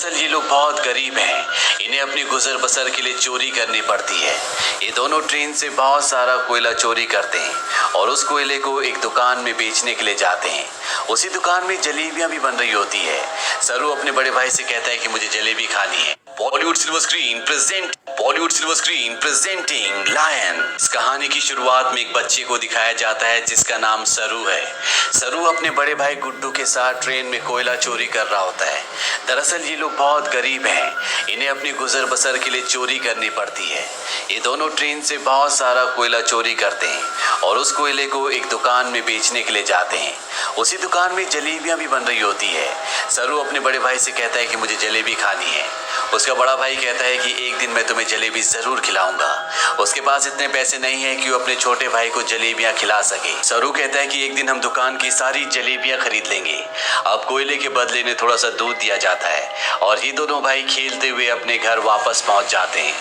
दरअसल ये लोग बहुत गरीब हैं। इन्हें अपनी गुजर बसर के लिए चोरी करनी पड़ती है। ये दोनों ट्रेन से बहुत सारा कोयला चोरी करते हैं और उस कोयले को एक दुकान में बेचने के लिए जाते हैं। उसी दुकान में जलेबियां भी बन रही होती है। सरू अपने बड़े भाई से कहता है कि मुझे जलेबी खानी है। Bollywood silver screen presenting Lion. इस कहानी की शुरुआत में एक बच्चे को दिखाया जाता है जिसका नाम सरू है। सरू अपने बड़े भाई गुड्डू के साथ ट्रेन में कोयला चोरी कर रहा होता है। दरअसल ये लोग बहुत गरीब हैं। इन्हें अपनी गुजर बसर के लिए चोरी करनी पड़ती है। ये दोनों ट्रेन से बहुत सारा कोयला चोरी करते हैं और उस कोयले को एक दुकान में बेचने के लिए जाते हैं। उसी दुकान में जलेबियां भी बन रही होती है। सरू अपने बड़े भाई से कहता है कि मुझे जलेबी खानी है। उसका बड़ा भाई कहता है कि एक दिन मैं तुम्हें जलेबी जरूर खिलाऊंगा। उसके पास इतने पैसे नहीं है कि वो अपने छोटे भाई को जलेबियां खिला सके। सरू कहता है कि एक दिन हम दुकान की सारी जलेबियां खरीद लेंगे। अब कोयले के बदले में थोड़ा सा दूध दिया जाता है और ये दोनों भाई खेलते हुए अपने घर वापस पहुंच जाते हैं,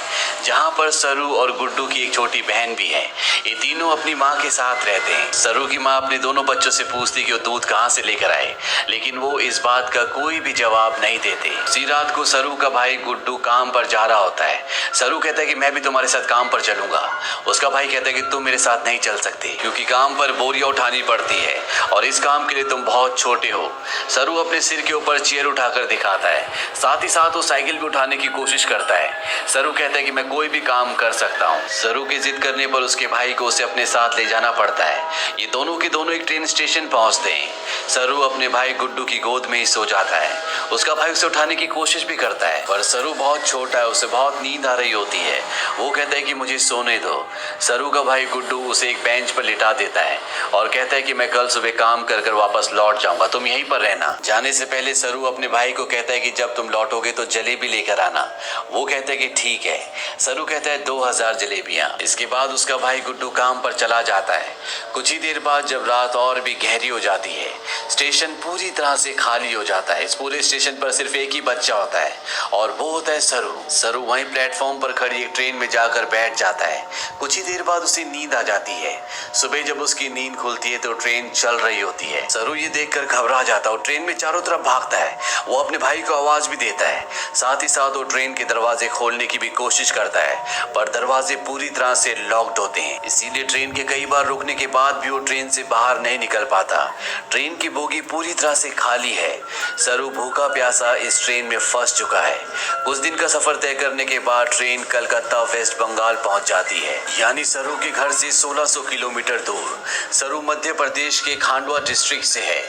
जहां पर सरू और गुड्डू की एक छोटी बहन भी है। ये तीनों अपनी माँ के साथ रहते हैं। सरू की माँ अपने दोनों बच्चों से पूछती कि वो दूध कहाँ से लेकर आए, लेकिन वो इस बात का कोई भी जवाब नहीं देते। उसी रात को सरू का भाई गुड्डू काम पर जा रहा होता है। सरू कहता है कि मैं भी तुम्हारे साथ काम पर चलूंगा। उसका भाई कहता है कि तुम मेरे साथ नहीं चल सकते क्योंकि काम पर बोरियां उठानी पड़ती है और इस काम के लिए तुम बहुत छोटे हो। सरू अपने सिर के ऊपर चेयर उठाकर दिखाता है, साथ ही साथ वो साइकिल भी उठाने की कोशिश करता है। सरू कहता है कि मैं कोई भी काम कर सकता हूँ। सरू की जिद करने पर उसके भाई को उसे अपने साथ ले जाना पड़ता है। ये दोनों के दोनों एक ट्रेन स्टेशन पहुंचते हैं। सरू अपने भाई गुड्डू की गोद में ही सो जाता है। उसका भाई उसे उठाने की कोशिश भी करता है पर सरू बहुत छोटा है, उसे बहुत नींद आ रही होती है। वो कहता है कि मुझे सोने दो। सरू का भाई गुड्डू उसे एक बेंच पर लिटा देता है और कहता है कि मैं कल सुबह काम कर कर वापस लौट जाऊंगा, तुम यहीं पर रहना। जाने से पहले सरू अपने भाई को कहता है कि जब तुम लौटोगे तो जलेबी लेकर आना। वो कहता है कि ठीक है। सरू कहता है 2000 जलेबियां। इसके बाद उसका भाई गुड्डू काम पर चला जाता है। कुछ ही देर बाद जब रात और भी गहरी हो जाती है, स्टेशन पूरी तरह से खाली हो जाता है। इस पूरे स्टेशन पर सिर्फ एक ही बच्चा होता है और वो होता है सरू। सरू वहीं प्लेटफॉर्म पर खड़ी एक ट्रेन में जाकर बैठ जाता है। कुछ ही देर बाद उसे नींद आ जाती है। सुबह जब उसकी नींद खुलती है तो ट्रेन चल रही होती है। सरू ये देखकर घबरा जाता है और ट्रेन में चारों तरफ भागता है। वो अपने भाई को आवाज भी देता है, साथ ही साथ वो ट्रेन के दरवाजे खोलने की भी कोशिश करता है पर दरवाजे पूरी तरह से लॉक्ड होते हैं। इसीलिए ट्रेन के कई बार रुकने के बाद भी वो ट्रेन से बाहर नहीं निकल पाता। ट्रेन की बोगी पूरी तरह से खाली है। सरू भूखा प्यासा इस ट्रेन में फंस चुका है। कुछ दिन का सफर तय करने के बाद ट्रेन कलकत्ता वेस्ट बंगाल पहुंच जाती है, यानी सरू के घर से 1600 किलोमीटर दूर। सरू मध्य प्रदेश के खांडवा डिस्ट्रिक्ट से है।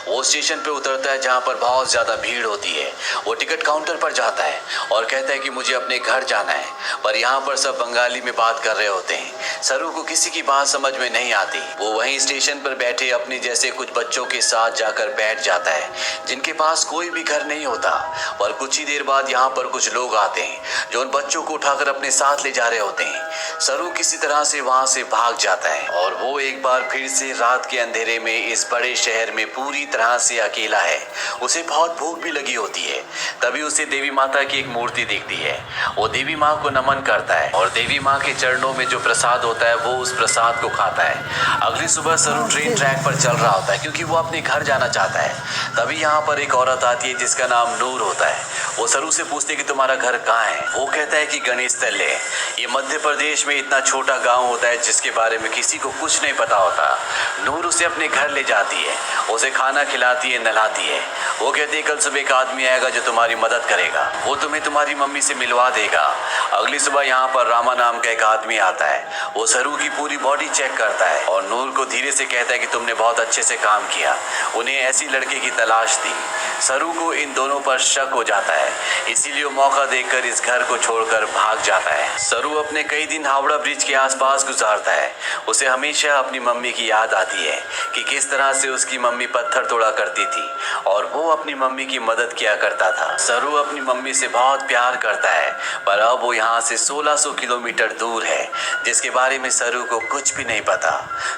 वो स्टेशन पे उतरता है जहां पर बहुत ज्यादा भीड़ होती है। वो टिकट काउंटर पर जाता है और कहता है कि मुझे अपने घर जाना है, पर यहाँ पर सब बंगाली में बात कर रहे होते हैं। सरू को किसी की बात समझ में नहीं आती। वो वहीं स्टेशन पर बैठे अपने जैसे कुछ बच्चों के साथ जाकर बैठ जाता है जिनके पास कोई भी घर नहीं होता। और कुछ ही देर बाद यहाँ पर कुछ लोग आते हैं जो उन बच्चों को उठाकर अपने साथ ले जा रहे होते हैं। सरू किसी तरह से वहां से भाग जाता है और वो एक बार फिर से रात के अंधेरे में इस बड़े शहर में पूरी तरह से अकेला है। उसे बहुत भूख भी लगी होती है। तभी उसे देवी माता की एक मूर्ति दिखती है। वो देवी माँ को नमन करता है और देवी माँ के चरणों में जो प्रसाद होता है वो उस प्रसाद को खाता है। अगली सुबह सरू ट्रेन ट्रैक पर चल रहा होता है क्योंकि वो अपने घर जाना चाहता है। तभी यहाँ पर एक औरत आती है जिसका नाम नूर होता है। वो सरू से पूछती है कि तुम्हारा घर कहाँ है। वो कहता है कि गणेश तल्ले। ये मध्य प्रदेश में इतना छोटा गांव होता है जिसके बारे में किसी को कुछ नहीं पता होता। नूर उसे अपने घर ले जाती है, उसे खाना खिलाती है, नहलाती है। वो कहती है कल सुबह एक आदमी आएगा जो तुम्हारी मदद करेगा, वो तुम्हें तुम्हारी मम्मी से मिलवा देगा। अगली सुबह यहाँ पर रामा नाम का एक आदमी आता है। वो सरू की पूरी बॉडी चेक करता है और नूर को धीरे से कहता है कि तुमने बहुत अच्छे से काम किया। उन्हें ऐसी लड़के की तलाश थी। सरू को इन दोनों पर शक हो जाता है, इसीलिए वो मौका देखकर इस घर को छोड़कर भाग जाता है। सरू अपने कई दिन हावड़ा ब्रिज के आसपास गुजारता है। उसे हमेशा अपनी मम्मी की याद आती है कि किस तरह से उसकी मम्मी पत्थर तोड़ा करती थी और वो अपनी मम्मी की मदद किया करता था। सरू अपनी मम्मी से बहुत प्यार करता है पर अब वो यहाँ से 1600 किलोमीटर दूर है जिसके बारे में सरू को कुछ भी नहीं पता।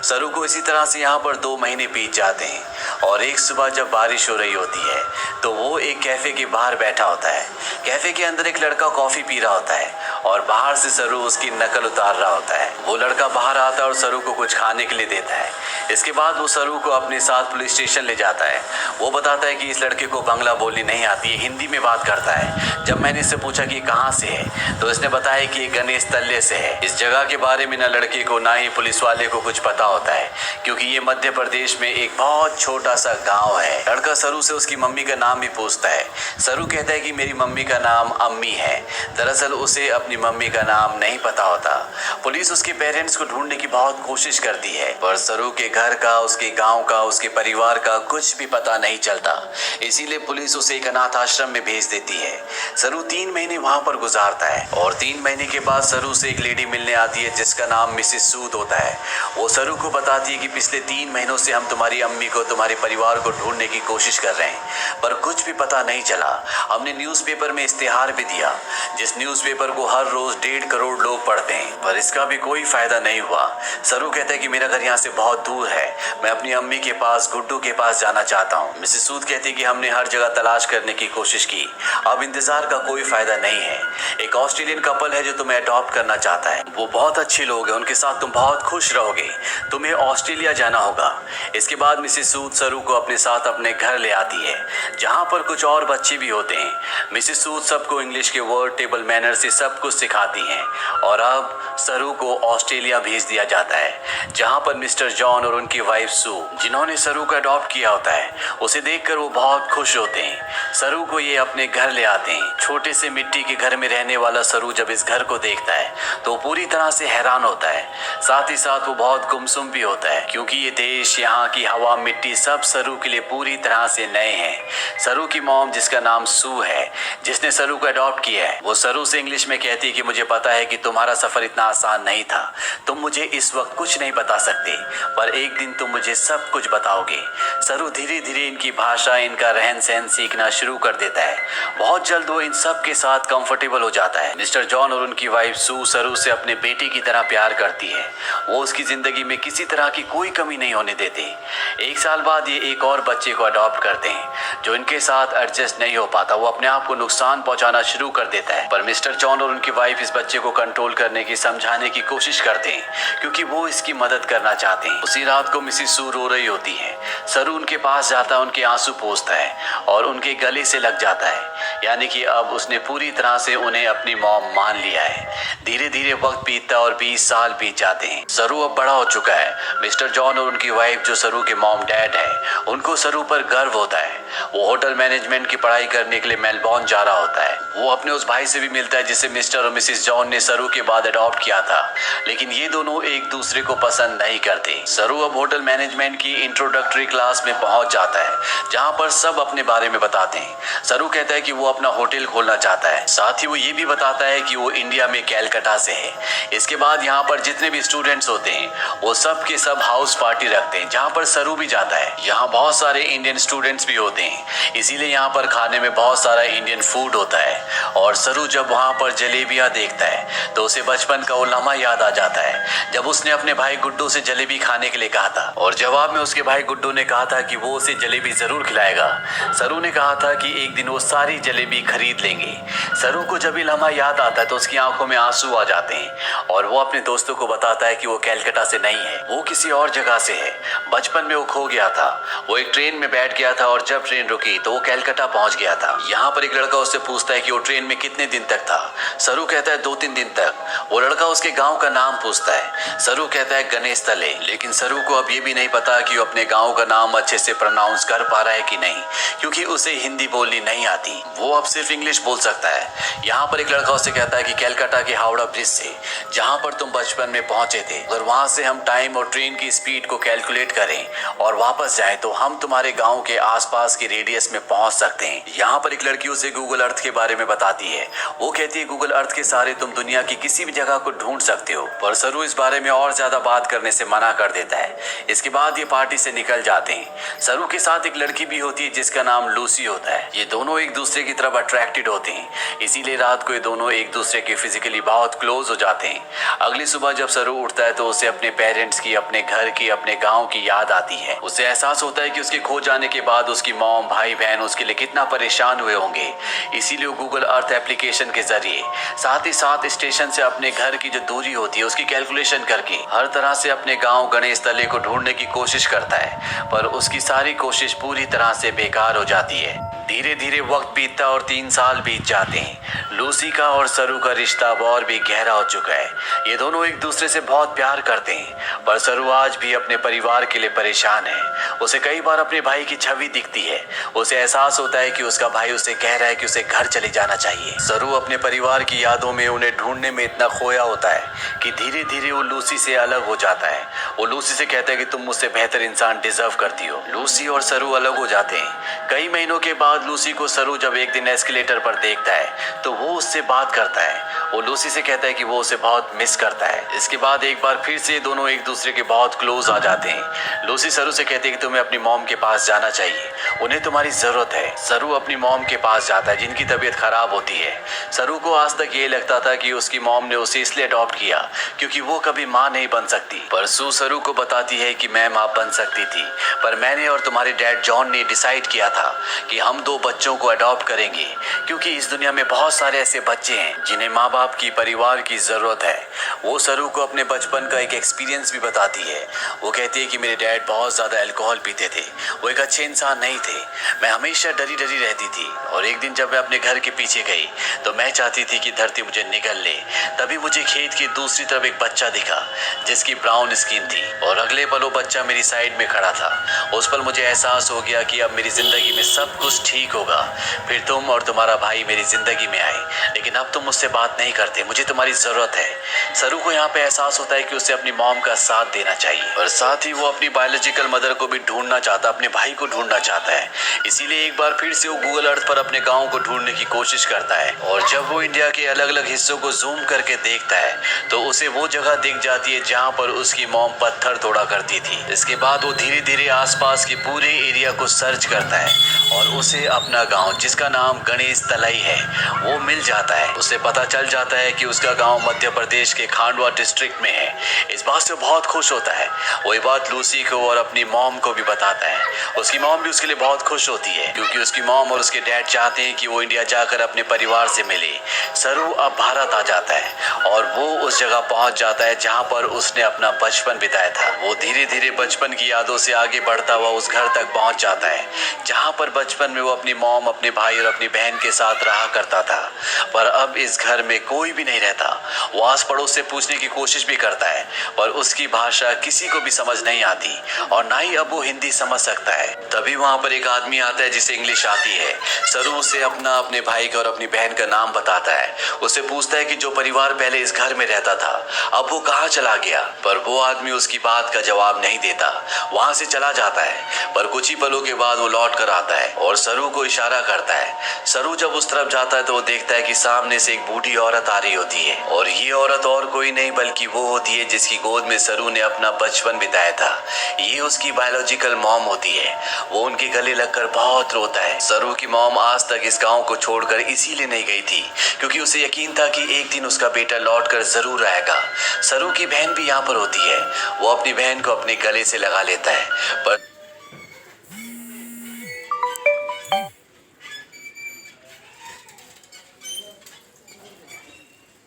सरू को इसी तरह से यहाँ पर 2 महीने बीत जाते हैं और एक सुबह जब बारिश हो रही होती है तो वो एक कैफे के बाहर बैठा होता है। कैफे के अंदर एक लड़का कॉफी पी रहा होता है और बाहर से सरू उसकी नकल उतार रहा होता है। वो लड़का बाहर आता है और सरू को कुछ खाने के लिए देता है। इसके बाद वो सरू को अपने साथ पुलिस स्टेशन ले जाता है। वो बताता है कि इस लड़के को बांग्ला बोलनी नहीं आती है, हिंदी में बात करता है। जब मैंने इससे पूछा कि कहाँ से है तो इसने बताया कि ये गणेश तल्ले से है। इस जगह के बारे में ना लड़के को ना ही पुलिस वाले को कुछ पता होता है, क्योंकि ये मध्य प्रदेश में एक बहुत छोटा सा गाँव है। लड़का सरू से उसकी मम्मी का नाम भी पूछता है। सरू कहता है कि मेरी मम्मी का नाम अम्मी है। दरअसल उसे अपनी मम्मी का नाम नहीं पता होता। पुलिस उसके पेरेंट्स को ढूंढने की बहुत कोशिश करती है, पर सरू के घर का, उसके गांव का, उसके परिवार का कुछ भी पता नहीं चलता। इसीलिए पुलिस उसे एक अनाथ आश्रम में भेज देती है। सरू 3 महीने वहां पर गुजारता है और 3 महीने के बाद सरू से एक लेडी मिलने आती है जिसका नाम मिसेस सूद होता है। वो सरू को बताती है कि पिछले 3 महीनों से हम तुम्हारी अम्मी को, तुम्हारे परिवार को ढूंढने की कोशिश कर रहे हैं, पर कुछ भी पता नहीं चला। हमने न्यूज़पेपर में इश्तिहार भी दिया, जिस न्यूज़पेपर को हर रोज 1.5 करोड़ लोग पढ़ते हैं, पर इसका भी कोई फायदा नहीं हुआ। सरू कहता है कि मेरा घर यहाँ से बहुत दूर है, मैं अपनी अम्मी के पास, गुड्डू के पास जाना चाहता हूँ। मिसेस सूद कहती है कि हमने हर जगह तलाश करने की कोशिश की, अब इंतजार का कोई फायदा नहीं है। एक ऑस्ट्रेलियन कपल है जो तुम्हें अडॉप्ट करना चाहता है, वो बहुत अच्छे लोग हैं, उनके साथ तुम बहुत खुश रहोगे, तुम्हें ऑस्ट्रेलिया जाना होगा। इसके बाद मिसेस सूद सरू को अपने साथ अपने घर ले आती है, जहाँ पर कुछ और बच्चे भी होते हैं। मिसेस सूद सबको इंग्लिश के वर्ड, टेबल मैनर से सब कुछ सिखाती हैं और अब सरू को ऑस्ट्रेलिया भेज दिया जाता है, जहाँ पर मिस्टर जॉन और उनकी वाइफ सू, जिन्होंने सरू को अडॉप्ट किया होता है, उसे देखकर वो बहुत खुश होते हैं। सरू को ये अपने घर ले आते हैं। छोटे से मिट्टी के घर में रहने वाला सरू जब इस घर को देखता है तो पूरी तरह से हैरान होता है। साथ ही साथ वो बहुत गुमसुम भी होता है, क्योंकि ये देश, यहाँ की हवा, मिट्टी सब सरू के लिए पूरी तरह से नए हैं। सरू की मॉम, जिसका नाम सू है, जिसने सरू को अडॉप्ट किया है, वो सरू से इंग्लिश में कहती है कि मुझे पता है कि तुम्हारा सफर इतना आसान नहीं था, तुम मुझे इस वक्त कुछ नहीं बता सकते, पर एक दिन तुम मुझे सब कुछ बताओगे। सरू धीरे धीरे इनकी भाषा, इनका रहन सहन सीखना शुरू कर देता है। बहुत जल्द वो इन सब के साथ कंफर्टेबल हो जाता है। मिस्टर जॉन और उनकी वाइफ सू सरू से अपने बेटे की तरह प्यार करती है। वो उसकी जिंदगी में किसी तरह की कोई कमी नहीं होने देते। 1 साल बाद ये एक और बच्चे को अडॉप्ट करते हैं जो इनके साथ एडजस्ट नहीं हो पाता। वो अपने आप को नुकसान पहुंचाना शुरू कर देता है, पर मिस्टर जॉन और उनकी वाइफ इस बच्चे को कंट्रोल करने की, समझाने की कोशिश करते हैं, क्योंकि वो इसकी मदद करना चाहते हैं। उसी रात को मिसेस सू रो रही होती है। सरू उनके पास जाता है, उनके आंसू पोंछता है और उनके गले से लग जाता है, यानी कि अब उसने पूरी तरह से उन्हें अपनी मॉम मान लिया है। धीरे धीरे वक्त बीतता है और 20 साल बीत जाते हैं। सरू अब बड़ा हो चुका है। मिस्टर जॉन और उनकी वाइफ, जो सरू के मॉम डैड है, उनको सरू पर गर्व होता है। वो होटल मैनेजमेंट की पढ़ाई करने के लिए मेलबॉर्न जा रहा होता है। वो अपने उस भाई से भी मिलता है जिसे मिस्टर और मिसेस जॉन ने सरू के बाद अडॉप्ट किया था, लेकिन ये दोनों एक दूसरे को पसंद नहीं करते। सरू अब होटल मैनेजमेंट की इंट्रोडक्टरी क्लास में पहुंच जाता है, जहां पर सब अपने बारे में बताते हैं। सरू कहता है कि वो अपना होटल खोलना चाहता है, साथ ही वो ये भी बताता है कि वो इंडिया में कैलकाटा से है। इसके बाद यहाँ पर जितने भी स्टूडेंट्स होते हैं वो सब के सब हाउस पार्टी रखते हैं, जहाँ पर सरू भी जाता है। यहाँ बहुत सारे इंडियन स्टूडेंट्स भी होते हैं, इसीलिए यहाँ पर खाने में बहुत सारा इंडियन फूड होता है। और सरू जब वहाँ पर जलेबियाँ देखता है तो उसे बचपन का वो लम्हा याद आ जाता है, जब उसने अपने भाई गुड्डू से जलेबी खाने के लिए कहा था और जवाब में उसके भाई गुड्डू ने कहा था कि वो उसे जलेबी जरूर खिलाएगा। सरू ने कहा था कि एक दिन वो सारी जलेबी खरीद लेंगे। सरू को जब ये लम्हा याद आता है तो उसकी आंखों में आंसू आ जाते हैं और वो अपने दोस्तों को बताता है कि वो कैलकाटा से नहीं है, वो किसी और जगह से है। बचपन में वो खो गया था, वो एक ट्रेन में बैठ गया था और जब ट्रेन रुकी तो वो कैलकाटा पहुंच गया था। यहाँ पर एक लड़का उससे पूछता है कि वो ट्रेन में कितने दिन तक था। सरू कहता है 2-3 दिन तक। वो लड़का उसके गाँव का नाम पूछता है। सरू कहता है गणेश तले, लेकिन सरू को अब ये भी नहीं पता कि वो अपने गाँव का नाम अच्छे से प्रोनाउंस कर पा रहा है कि नहीं, क्योंकि उसे हिंदी बोलनी नहीं आती, वो अब सिर्फ इंग्लिश बोल सकता है। यहाँ पर एक लड़का उससे कहता है कि कैलकाटा के हावड़ा ब्रिज से, जहाँ पर तुम बचपन में पहुंचे थे, अगर वहां से हम टाइम और ट्रेन की स्पीड को कैलकुलेट करें और वापस जाएं तो हम तुम्हारे गांव के आसपास के रेडियस में पहुंच सकते हैं। यहाँ पर एक लड़की उसे गूगल अर्थ के बारे में बताती है। वो कहती है गूगल अर्थ के सहारे तुम दुनिया की किसी भी जगह को ढूंढ सकते हो, पर सरू इस बारे में और ज्यादा बात करने से मना कर देता है। इसके बाद ये पार्टी से निकल जाते हैं। सरू के साथ एक लड़की भी होती है जिसका नाम लूसी होता है। ये दोनों एक दूसरे की तरफ अट्रैक्टेड होते हैं, इसीलिए रात को ये दोनों एक दूसरे के फिजिकली बहुत क्लोज हो जाते हैं। अगली सुबह जब सरू उठता है तो उसे अपने पेरेंट्स की, अपने घर की, अपने गांव की याद आती है। उसे एहसास होता है कि उसके खो जाने के बाद उसकी मॉम, भाई बहन उसके लिए कितना परेशान हुए होंगे। इसीलिए गूगल अर्थ एप्लीकेशन के जरिए साथ ही साथ स्टेशन से अपने घर की जो दूरी होती है उसकी कैलकुलेशन करके हर तरह से अपने गांव गणेश तले को ढूंढने की कोशिश करता है, पर उसकी सारी कोशिश पूरी तरह से बेकार हो जाती है। धीरे धीरे वक्त बीतता और 3 साल बीत जाते हैं। लूसी का और सरू का रिश्ता अब और भी गहरा हो चुका है। ये दोनों एक दूसरे से बहुत प्यार करते हैं, पर सरू आज भी अपने परिवार के लिए परेशान है। उसे कई बार अपने भाई की छवि दिखती है। उसे एहसास होता है कि उसका भाई उसे कह रहा है कि उसे घर चले जाना चाहिए। सरू अपने परिवार की यादों में, उन्हें ढूंढने में इतना खोया होता है कि धीरे धीरे वो लूसी से अलग हो जाता है। वो लूसी से कहता है कि तुम मुझसे बेहतर इंसान डिजर्व करती हो। लूसी और सरू अलग हो जाते हैं। कई महीनों के बाद लूसी को सरू जब एक दिन एस्केलेटर पर देखता है तो वो उससे बात करता है। वो लूसी से कहता है कि वो उसे बहुत मिस करता है। इसके बाद एक बार फिर से दोनों एक दूसरे के बहुत क्लोज आ जाते हैं। लूसी सरू से कहती है कि तुम्हें अपनी मॉम के पास जाना चाहिए, उन्हें तुम्हारी जरूरत है। सरू अपनी मॉम के पास जाता है जिनकी तबीयत खराब होती है। सरू को आज तक ये लगता था कि उसकी मॉम ने उसे इसलिए अडॉप्ट किया क्योंकि वो कभी माँ नहीं बन सकती, पर सू सरू को बताती है कि मैं माँ बन सकती थी, पर मैंने और तुम्हारे डैड जॉन ने डिसाइड किया था कि हम 2 बच्चों को अडॉप्ट करेंगे क्योंकि इस दुनिया में बहुत सारे ऐसे बच्चे हैं जिन्हें माँ बाप की, परिवार की जरूरत है। वो सरू को अपने बचपन का एक एक्सपीरियंस भी बताती है। वो कहती है कि मेरे डैड बहुत ज्यादा अल्कोहल पीते थे, वो एक अच्छे इंसान नहीं थे। मैं हमेशा डरी डरी रहती थी और एक दिन जब मैं अपने घर के पीछे गई तो मैं चाहती थी कि धरती मुझे निगल ले। तभी मुझे खेत की दूसरी तरफ एक बच्चा दिखा जिसकी ब्राउन स्किन थी और अगले पल वो बच्चा मेरी साइड में खड़ा था। उस पल मुझे एहसास हो गया कि अब मेरी जिंदगी में सब कुछ ठीक होगा। फिर तुम और तुम्हारा भाई मेरी जिंदगी में आए, लेकिन अब तुम मुझसे बात नहीं करते, मुझे तुम्हारी जरूरत है। सरू को यहाँ पे एहसास होता है कि उसे अपनी मॉम का साथ देना चाहिए और साथ ही वो अपनी बायोलॉजिकल मदर को भी ढूंढना चाहता, अपने भाई को ढूंढना चाहता है। इसीलिए एक बार फिर से वो गूगल अर्थ पर अपने गाँव को ढूंढने की कोशिश करता है और जब वो इंडिया के अलग अलग हिस्सों को जूम करके देखता है तो उसे वो जगह दिख जाती है जहाँ पर उसकी मॉम पत्थर तोड़ा करती थी। इसके बाद वो धीरे धीरे आसपास के पूरे एरिया को सर्च करता है और उसे अपना गांव, जिसका नाम गणेश तलाई है, वो मिल जाता है। उसे पता चल जाता है कि उसका गांव मध्य प्रदेश के खांडवा डिस्ट्रिक्ट में है। इस बात से बहुत खुश होता है। वही बात लूसी को और अपनी मॉम को भी बताता है। उसकी मॉम भी उसके लिए बहुत खुश होती है क्योंकि उसकी मॉम और उसके डैड चाहते हैं कि वो इंडिया जाकर अपने परिवार से मिले। सरू अब भारत आ जाता है और वो उस जगह पहुंच जाता है जहां पर उसने अपना बचपन बिताया था। वो धीरे धीरे बचपन की यादों से आगे बढ़ता हुआ उस घर तक पहुंच जाता है जहां पर बचपन में वो अपनी मॉम, अपने भाई और अपनी बहन के साथ रहा करता था। पर अब इस घर में कोई भी नहीं रहता। वो आस पड़ोस से पूछने की कोशिश भी करता है पर उसकी भाषा किसी को भी समझ नहीं आती और ना ही अब वो हिंदी समझ सकता है। तभी वहां पर एक आदमी आता है जिसे इंग्लिश आती है। सरू उसे अपने भाई का और अपनी बहन का नाम बताता है। उससे पूछता है कि जो परिवार पहले इस घर में रहता था अब वो कहाँ चला गया, पर वो आदमी उसकी बात का जवाब नहीं देता, वहां से चला जाता है। पर कुछ ही पलों के बाद वो लौट कर आता है और सरू को इशारा करता है। सरू जब उस तरफ जाता है तो वो देखता है कि सामने से एक बूढ़ी औरत आ रही होती है और ये औरत और कोई नहीं बल्कि वो होती है जिसकी गोद में सरू ने अपना बचपन बिताया था। ये उसकी बायोलॉजिकल मॉम होती है। वो उनके गले लगकर बहुत रोता है। सरू की मॉम आज तक इस गांव को छोड़कर इसीलिए नहीं गई थी क्योंकि उसे यकीन था कि एक दिन उसका बेटा लौटकर जरूर आएगा। सरू की बहन भी यहाँ पर होती है। वो अपनी बहन को अपने गले से लगा लेता है पर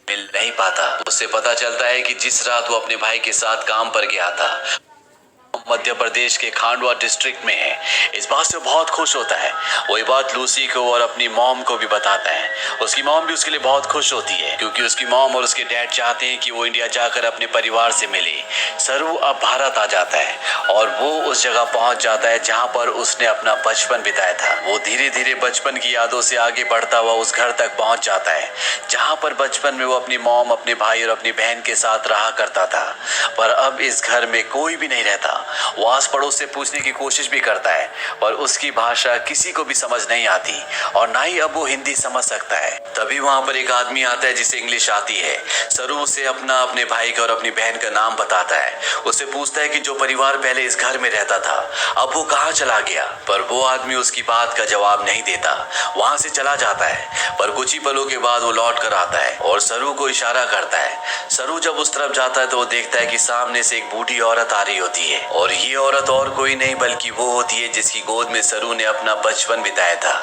मिल नहीं पाता। उससे पता चलता है कि जिस रात वो अपने भाई के साथ काम पर गया था मध्य प्रदेश के खांडवा डिस्ट्रिक्ट में है। इस बात से बहुत खुश होता है। वही बात लूसी को और अपनी मॉम को भी बताता है। उसकी मॉम भी उसके लिए बहुत खुश होती है क्योंकि उसकी मॉम और उसके डैड चाहते हैं कि वो इंडिया जाकर अपने परिवार से मिले। सरू अब भारत आ जाता है और वो उस जगह पहुंच जाता है जहां पर उसने अपना बचपन बिताया था। वो धीरे धीरे बचपन की यादों से आगे बढ़ता हुआ उस घर तक पहुंच जाता है जहां पर बचपन में वो अपनी मॉम, अपने भाई और अपनी बहन के साथ रहा करता था। पर अब इस घर में कोई भी नहीं रहता। वो आस पड़ोस से पूछने की कोशिश भी करता है पर उसकी भाषा किसी को भी समझ नहीं आती और ना ही अब वो हिंदी समझ सकता है। तभी वहां पर एक आदमी आता है जिसे इंग्लिश आती है। सरू उसे अपने भाई का और अपनी बहन का नाम बताता है। उससे पूछता है कि जो परिवार पहले इस घर में रहता था अब वो कहाँ चला गया, पर वो आदमी उसकी बात का जवाब नहीं देता, वहां से चला जाता है। पर कुछ ही पलों के बाद वो लौट कर आता है और सरू को इशारा करता है। सरू जब उस तरफ जाता है तो वो देखता है कि सामने से एक बूढ़ी औरत आ रही होती है और ये औरत और कोई नहीं बल्कि वो होती है जिसकी गोद में सरू ने अपना बचपन बिताया था।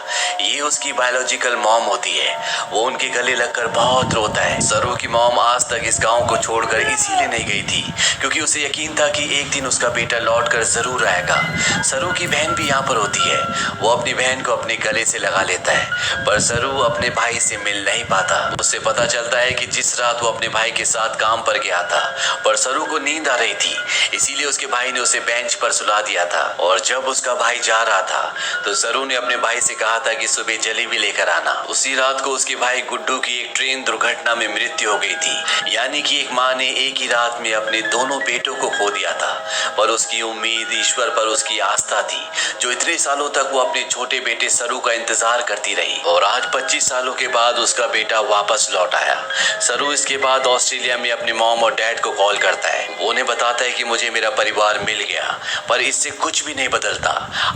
ये उसकी बायोलॉजिकल मॉम होती है। वो उनके गले लगकर बहुत रोता है। सरू की मॉम आज तक इस गांव को छोड़कर इसीलिए नहीं गई थी क्योंकि उसे यकीन था कि एक दिन उसका बेटा लौटकर जरूर आएगा। सरू की बहन भी यहाँ पर होती है। वो अपनी बहन को अपने गले से लगा लेता है, पर सरू अपने भाई से मिल नहीं पाता। उससे पता चलता है कि जिस रात वो अपने भाई के साथ काम पर गया था, पर सरू को नींद आ रही थी, इसीलिए उसके भाई ने उसे बेंच पर सुला दिया था। और जब उसका भाई जा रहा था तो सरू ने अपने भाई से कहा था कि सुबह जलेबी लेकर आना। उसी रात को उसके भाई गुड्डू की एक ट्रेन दुर्घटना में मृत्यु हो गई थी। यानी कि एक माँ ने एक ही रात में अपने दोनों बेटों को खो दिया था। पर उसकी उम्मीद, ईश्वर पर उसकी आस्था थी जो इतने सालों तक वो अपने छोटे बेटे सरू का इंतजार करती रही। और आज 25 सालों के बाद उसका बेटा वापस लौट आया। सरू इसके बाद ऑस्ट्रेलिया में अपने मॉम और डैड को कॉल करता है। वो उन्हें बताता है कि मुझे मेरा परिवार मिल गया, पर इससे कुछ भी नहीं बदलता।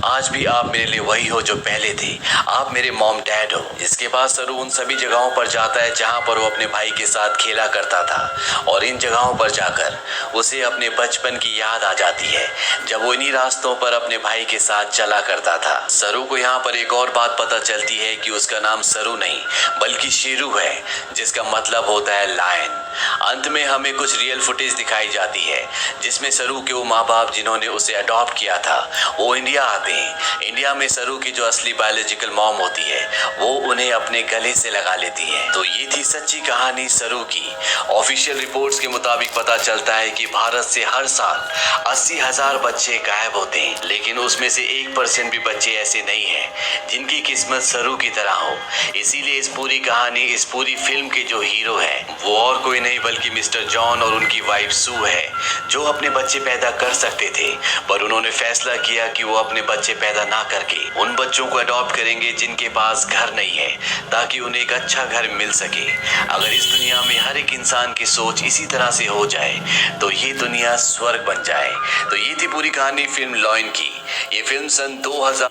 आज भी आप मेरे लिए वही हो जो पहले थे। आप मेरे मॉम डैड हो। इसके बाद सरू उन सभी जगहों पर जाता है जहां पर वो अपने भाई के साथ खेला करता था और इन जगहों पर जाकर उसे अपने बचपन की याद आ जाती है जब वो इन्हीं रास्तों पर अपने भाई के साथ चला करता था। सरू को यहाँ पर एक और बात पता चलती है कि उसका नाम सरू नहीं बल्कि शेरू है, जिसका मतलब होता है लायन। अंत में हमें कुछ रियल फुटेज दिखाई जाती है जिसमें सरू के वो माँ बाप जिन्होंने उसे अडॉप्ट किया था वो इंडिया आते हैं। इंडिया में सरू की जो असली बायोलॉजिकल मॉम होती है वो उन्हें अपने गले से लगा लेती है। तो ये थी सच्ची कहानी सरू की। ऑफिशियल रिपोर्ट्स के मुताबिक पता चलता है कि भारत से हर साल 80,000 बच्चे गायब होते हैं, लेकिन उसमें से 1% भी बच्चे ऐसे नहीं हैं जिनकी किस्मत सरू की तरह हो। इसीलिए इस पूरी कहानी, इस पूरी फिल्म के जो हीरो है वो और कोई नहीं बल्कि मिस्टर जॉन और उनकी वाइफ सू है, जो अपने बच्चे पैदा कर सकते थे पर उन्होंने फैसला किया कि वो अपने बच्चे पैदा ना करके उन बच्चों को अडॉप्ट करेंगे जिनके पास घर नहीं है, ताकि उन्हें एक अच्छा घर मिल सके। अगर इस दुनिया में हर एक इंसान की सोच इसी तरह से हो जाए तो ये दुनिया स्वर्ग बन जाए। तो ये थी पूरी कहानी फिल्म लॉयन की। ये फिल्म सन 2000